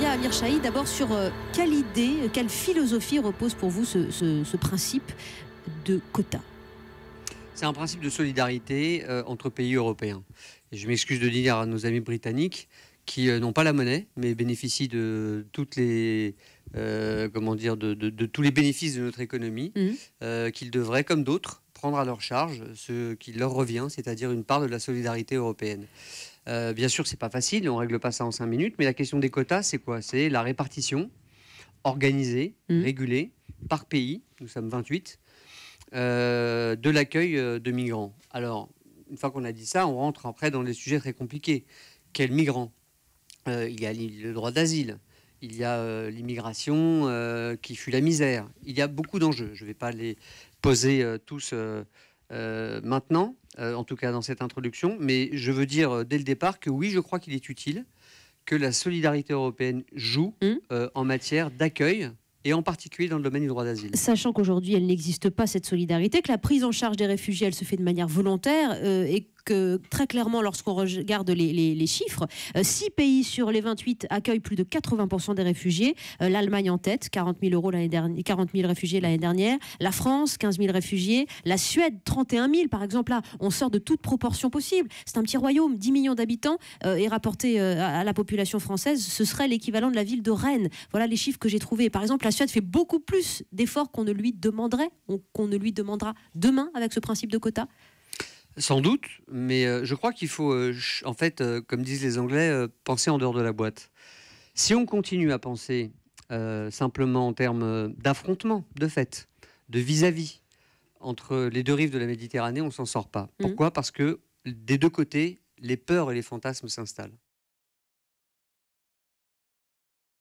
Maria Amir Chahi, d'abord sur quelle idée, quelle philosophie repose pour vous ce principe de quota? C'est un principe de solidarité entre pays européens. Et je m'excuse de dire à nos amis britanniques qui n'ont pas la monnaie, mais bénéficient de toutes les, comment dire, de tous les bénéfices de notre économie, qu'ils devraient, comme d'autres, prendre à leur charge ce qui leur revient, c'est-à-dire une part de la solidarité européenne. Bien sûr, c'est pas facile, on règle pas ça en 5 minutes, mais la question des quotas, c'est quoi? C'est la répartition organisée, régulée, par pays, nous sommes 28, de l'accueil de migrants. Alors, une fois qu'on a dit ça, on rentre après dans des sujets très compliqués. Quels migrants? Il y a le droit d'asile, il y a l'immigration qui fuit la misère. Il y a beaucoup d'enjeux. Je ne vais pas les poser tous maintenant, en tout cas dans cette introduction, mais je veux dire dès le départ que oui, je crois qu'il est utile que la solidarité européenne joue en matière d'accueil, et en particulier dans le domaine du droit d'asile. Sachant qu'aujourd'hui, elle n'existe pas, cette solidarité, que la prise en charge des réfugiés, elle se fait de manière volontaire et que très clairement, lorsqu'on regarde les chiffres, 6 pays sur les 28 accueillent plus de 80% des réfugiés. L'Allemagne en tête, 40 000 réfugiés l'année dernière. La France, 15 000 réfugiés. La Suède, 31 000 par exemple. Là, on sort de toute proportion possible. C'est un petit royaume, 10 millions d'habitants, et rapporté à la population française, ce serait l'équivalent de la ville de Rennes. Voilà les chiffres que j'ai trouvés. Par exemple, la Suède fait beaucoup plus d'efforts qu'on ne lui demanderait, qu'on ne lui demandera demain avec ce principe de quota. Sans doute, mais je crois qu'il faut, en fait, comme disent les Anglais, penser en dehors de la boîte. Si on continue à penser simplement en termes d'affrontement, de fait, de vis-à-vis entre les deux rives de la Méditerranée, on ne s'en sort pas. Pourquoi? Parce que des deux côtés, les peurs et les fantasmes s'installent.